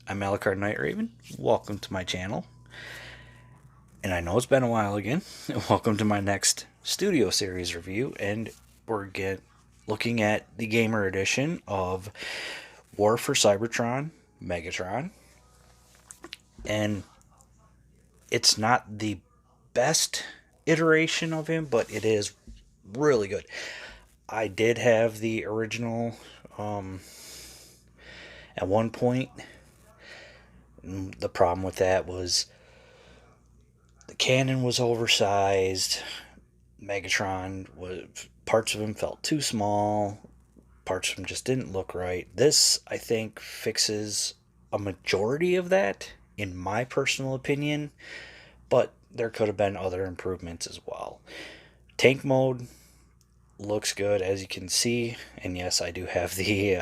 I'm Alucard Night Raven. Welcome to my channel. And I know it's been a while again. Welcome to my next Studio Series review. And we're looking at the Gamer Edition of War for Cybertron Megatron. And it's not the best iteration of him, but it is really good. I did have the original at one point. The problem with that was the cannon was oversized. Megatron was, parts of him felt too small. Parts of him just didn't look right. This, I think, fixes a majority of that, in my personal opinion. But there could have been other improvements as well. Tank mode looks good, as you can see. And yes, I do have the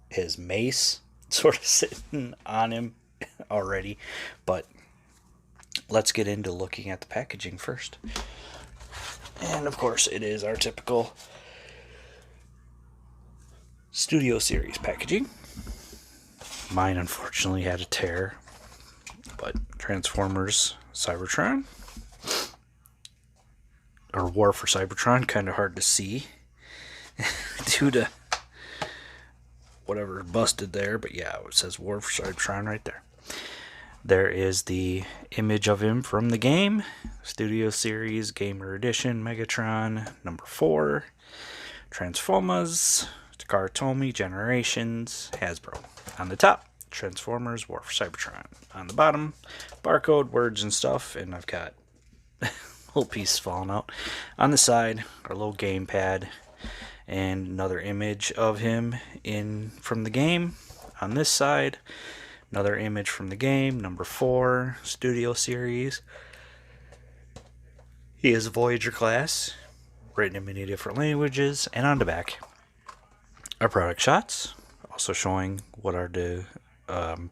his mace sort of sitting on him already. But let's get into looking at the packaging first. And of course, it is our typical Studio Series packaging. Mine unfortunately had a tear, but Transformers Cybertron, or War for Cybertron, kind of hard to see due to whatever busted there, but yeah, it says War for Cybertron right there. There is the image of him from the game, Studio Series Gamer Edition Megatron number 4, Transformers, Takara Tomy Generations, Hasbro. On the top, Transformers War for Cybertron. On the bottom, barcode, words and stuff, and I've got a little piece falling out. On the side, our little gamepad, and another image of him from the game. On this side, another image from the game, number 4, Studio Series. He is a Voyager class, written in many different languages. And on the back, our product shots, also showing what our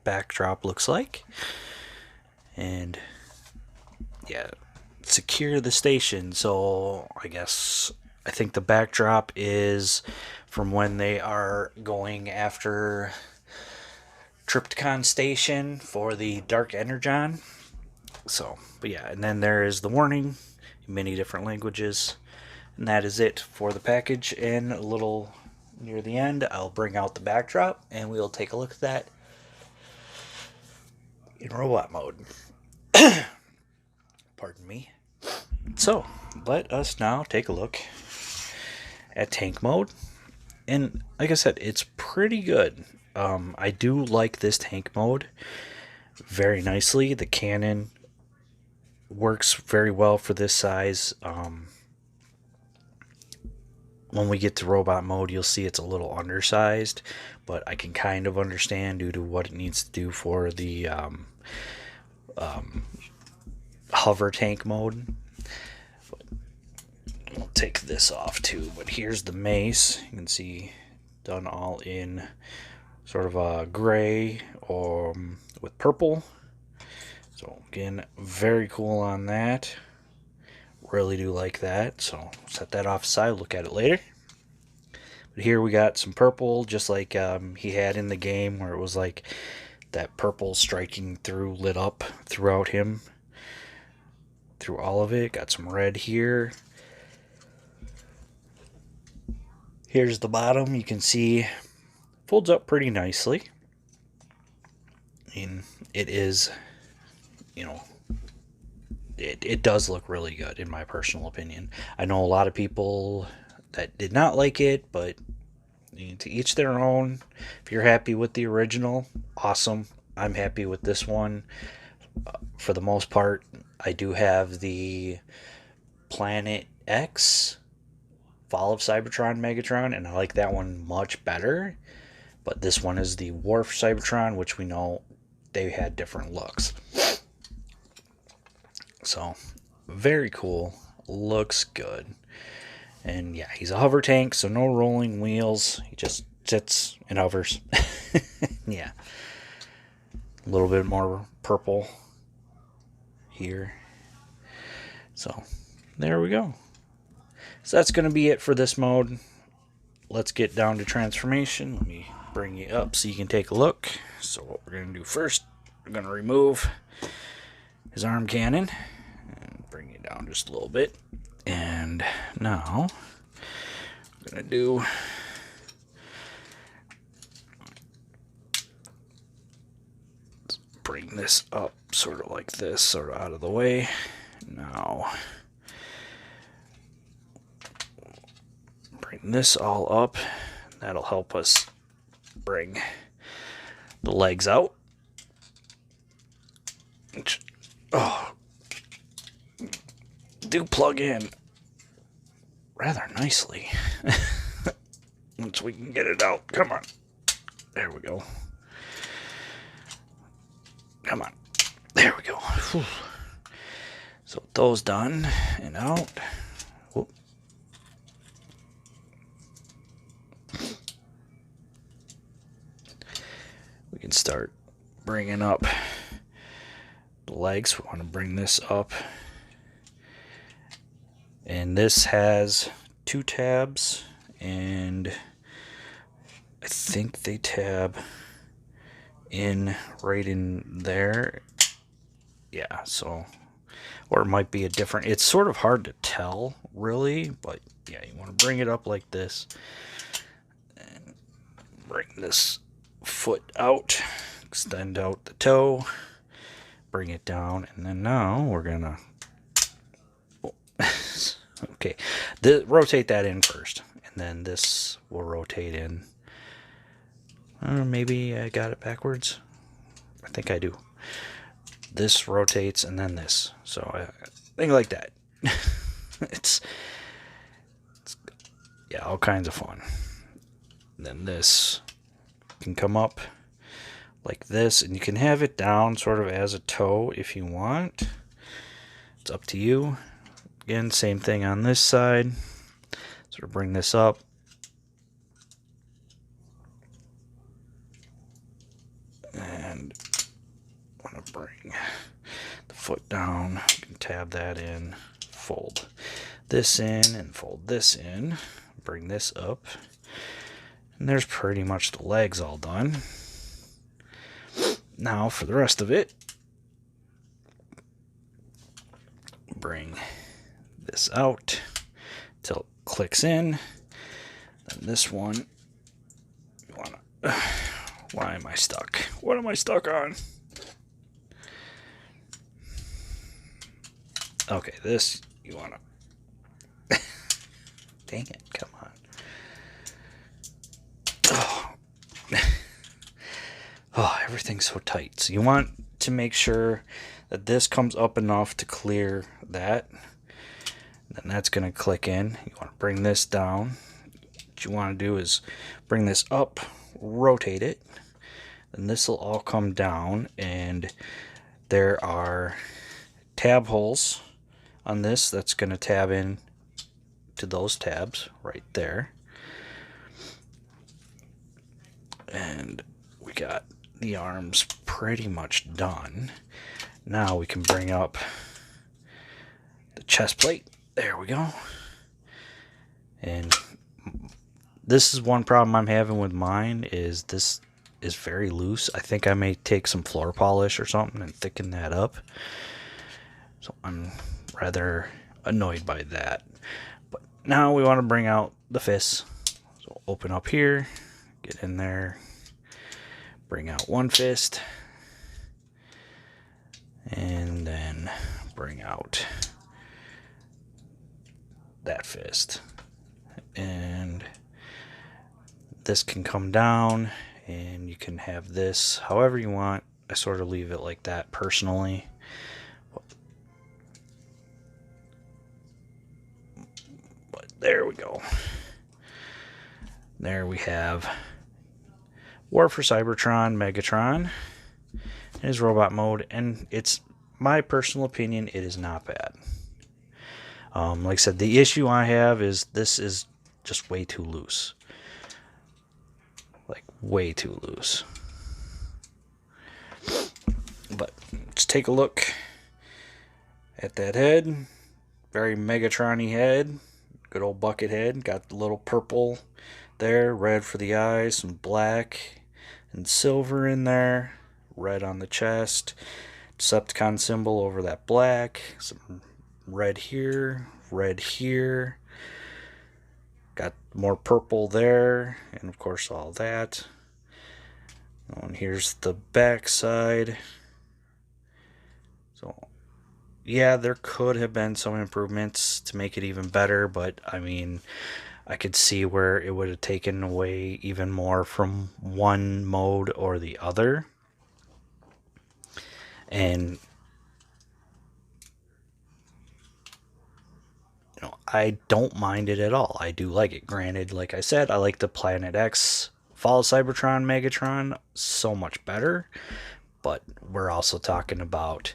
backdrop looks like. And yeah, secure the station. So I think the backdrop is from when they are going after Trypticon Station for the Dark Energon. So, but yeah, and then there is the warning in many different languages. And that is it for the package. And a little near the end, I'll bring out the backdrop and we'll take a look at that in robot mode. Pardon me. So, let us now take a look at tank mode. And like I said, it's pretty good. I do like this tank mode very nicely. The cannon works very well for this size. When we get to robot mode, you'll see it's a little undersized, but I can kind of understand due to what it needs to do for the hover tank mode. But I'll take this off too, but here's the mace. You can see done all in sort of a gray or with purple. So again, very cool on that. Really do like that. So set that off aside, look at it later. But here we got some purple, just like he had in the game, where it was like that purple striking through, lit up throughout him, through all of it. Got some red here. Here's the bottom. You can see folds up pretty nicely. And it is, it does look really good in my personal opinion. I know a lot of people that did not like it, but to each their own. If you're happy with the original, awesome. I'm happy with this one. For the most part, I do have the Planet X Fall of Cybertron Megatron, and I like that one much better. But this one is the War for Cybertron, which we know they had different looks. So, very cool. Looks good. And yeah, he's a hover tank, so no rolling wheels. He just sits and hovers. Yeah. A little bit more purple here. So, there we go. So that's going to be it for this mode. Let's get down to transformation. Let me bring you up so you can take a look. So what we're going to do first, we're going to remove his arm cannon and bring it down just a little bit. And now we're going to do bring this up sort of like this, sort of out of the way. Now bring this all up. That'll help us bring the legs out. Which, do plug in rather nicely. Once we can get it out. Come on. There we go. Come on. There we go. Whew. So those done and out. Whoop. We can start bringing up the legs. We want to bring this up. And this has 2 tabs, and I think they tab in right in there. Yeah, so, or it might be a different, it's sort of hard to tell really, but yeah, you want to bring it up like this and bring this foot out, extend out the toe, bring it down, and then now we're gonna okay, rotate that in first, and then this will rotate in. Maybe I got it backwards. I think I do. This rotates, and then this. So I think like that. it's yeah, all kinds of fun. And then this can come up like this, and you can have it down sort of as a toe if you want. It's up to you. Again, same thing on this side. Sort of bring this up. And want to bring the foot down. You can tab that in, fold this in, and fold this in. Bring this up. And there's pretty much the legs all done. Now for the rest of it, bring this out till it clicks in. Then this one, you want to, why am I stuck? What am I stuck on? Okay, this, you want to, dang it, come on. Oh, everything's so tight. So you want to make sure that this comes up enough to clear that. Then that's going to click in. You want to bring this down. What you want to do is bring this up, rotate it. Then this will all come down, and there are tab holes on this that's going to tab in to those tabs right there. And we got the arms pretty much done. Now we can bring up the chest plate. There we go. And this is one problem I'm having with mine, is this is very loose. I think I may take some floor polish or something and thicken that up. So I'm rather annoyed by that. But now we want to bring out the fists. So open up here, get in there, bring out one fist, and then bring out that fist. And this can come down, and you can have this however you want. I sort of leave it like that personally. But there we go. There we have War for Cybertron Megatron in his robot mode, and it's my personal opinion, it is not bad. Like I said, the issue I have is this is just way too loose. Like, way too loose. But let's take a look at that head. Very Megatron-y head. Good old bucket head. Got the little purple there, red for the eyes, some black and silver in there, red on the chest, Decepticon symbol over that black, some red here, got more purple there, and of course all that. And here's the back side. So yeah, there could have been some improvements to make it even better, but I mean, I could see where it would have taken away even more from one mode or the other. And I don't mind it at all. I do like it. Granted, like I said, I like the Planet X Fall Cybertron Megatron so much better. But we're also talking about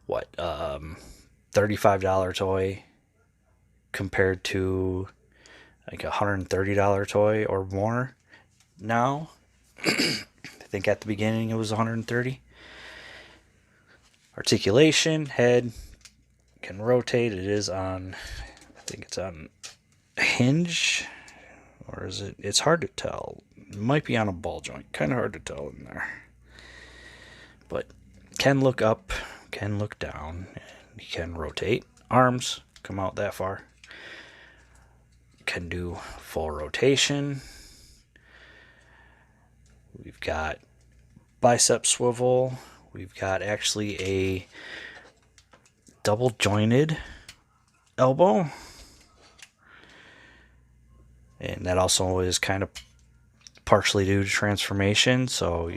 what, $35 toy compared to like $130 toy or more now. I think at the beginning it was $130. Articulation, head can rotate. It is on, I think it's on a hinge, or is it? It's hard to tell. It might be on a ball joint. Kind of hard to tell in there. But can look up, can look down, and can rotate. Arms come out that far. Can do full rotation. We've got bicep swivel. We've got actually a double jointed elbow. And that also is kind of partially due to transformation. So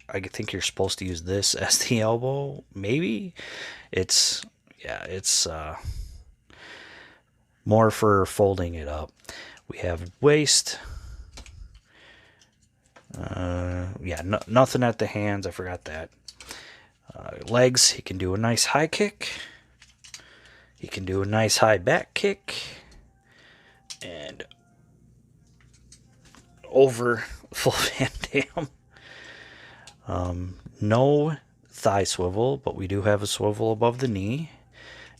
I think you're supposed to use this as the elbow. Maybe it's more for folding it up. We have waist. Nothing at the hands. I forgot that. Legs, he can do a nice high kick. He can do a nice high back kick. And over full Van Dam. No thigh swivel, but we do have a swivel above the knee.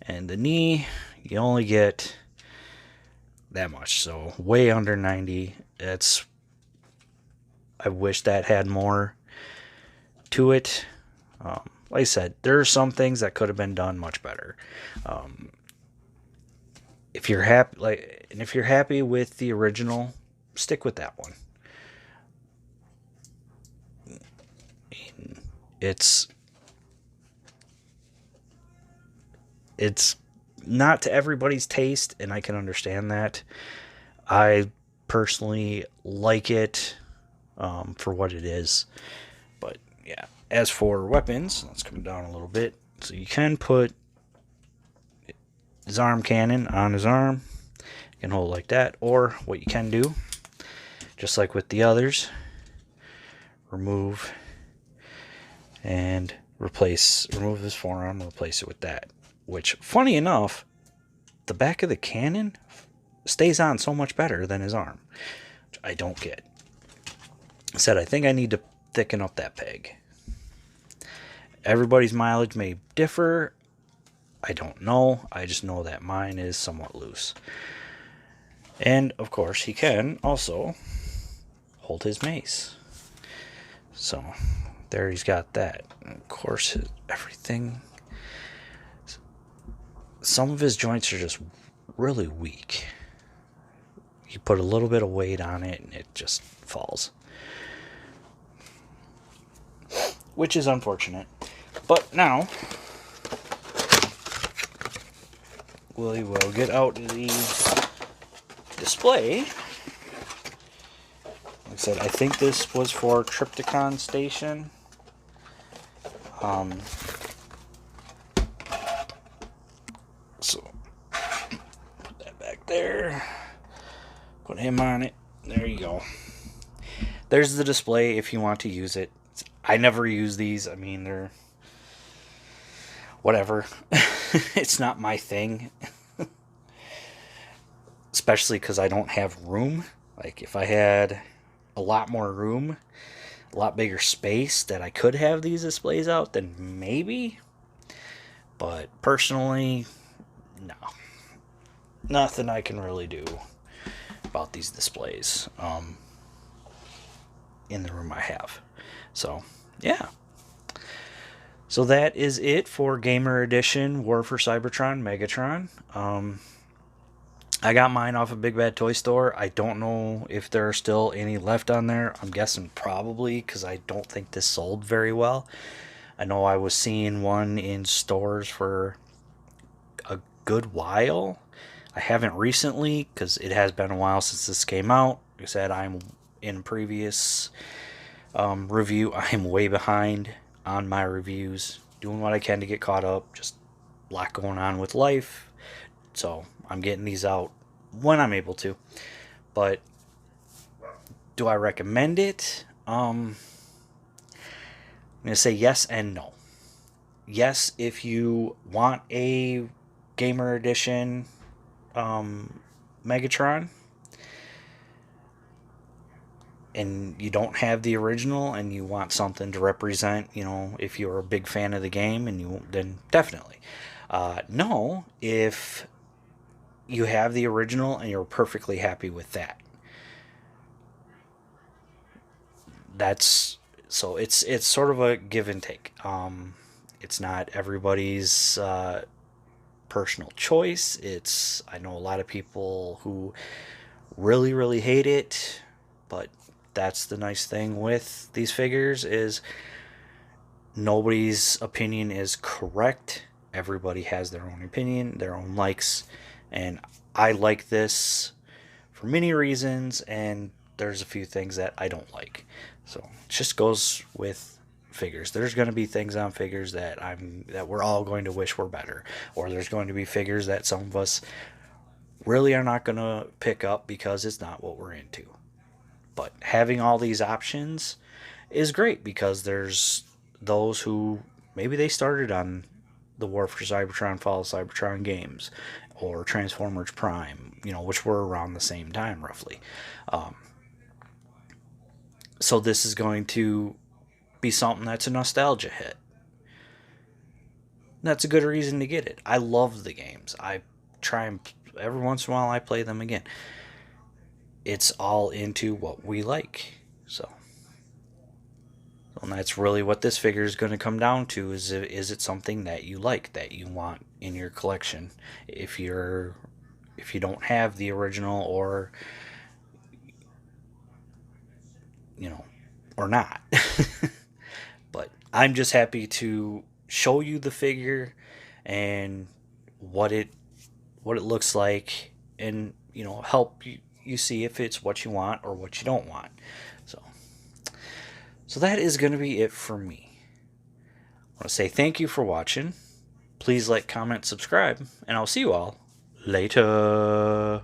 And the knee, you only get that much. So way under 90. I wish that had more to it. Like I said, there are some things that could have been done much better. If you're happy with the original, stick with that one. It's not to everybody's taste, and I can understand that. I personally like it for what it is. But yeah, as for weapons, let's come down a little bit. So you can put his arm cannon on his arm. You can hold it like that. Or what you can do, just like with the others, remove his forearm, replace it with that. Which, funny enough, the back of the cannon stays on so much better than his arm, which I don't get. I said I think I need to thicken up that peg. Everybody's mileage may differ. I don't know. I just know that mine is somewhat loose. And, of course, he can also hold his mace. So, there he's got that. And of course, everything. Some of his joints are just really weak. You put a little bit of weight on it and it just falls. Which is unfortunate. But now, we will get out the display. Like I said, I think this was for Trypticon Station. So, put that back there. Put him on it. There you go. There's the display if you want to use it. I never use these. I mean, they're whatever. It's not my thing. Especially because I don't have room. Like, if I had a lot more room, a lot bigger space that I could have these displays out, then maybe. But personally, no. Nothing I can really do about these displays in the room I have. So, yeah. So that is it for Gamer Edition War for Cybertron Megatron. I got mine off of Big Bad Toy Store. I don't know if there are still any left on there. I'm guessing probably, because I don't think this sold very well. I know I was seeing one in stores for a good while. I haven't recently, because it has been a while since this came out. Like I said, I'm in previous review. I'm way behind on my reviews, doing what I can to get caught up. Just a lot going on with life. So I'm getting these out when I'm able to. But do I recommend it? I'm going to say yes and no. Yes, if you want a Gamer Edition Megatron and you don't have the original and you want something to represent, if you're a big fan of the game, then definitely. No, if you have the original and you're perfectly happy with that. So it's sort of a give and take. It's not everybody's personal choice. I know a lot of people who really, really hate it, but that's the nice thing with these figures is nobody's opinion is correct. Everybody has their own opinion, their own likes, and I like this for many reasons, and there's a few things that I don't like. So it just goes with figures. There's going to be things on figures that we're all going to wish were better, or there's going to be figures that some of us really are not going to pick up because it's not what we're into. But having all these options is great because there's those who maybe they started on the War for Cybertron, Fall of Cybertron games, or Transformers Prime, which were around the same time roughly. So this is going to be something that's a nostalgia hit. That's a good reason to get it. I love the games. I try and every once in a while I play them again. It's all into what we like. So and that's really what this figure is going to come down to is it something that you like, that you want in your collection? If you don't have the original or or not. But I'm just happy to show you the figure and what it looks like, and help you see if it's what you want or what you don't want. So that is going to be it for me. I want to say thank you for watching. Please like, comment, subscribe, and I'll see you all later.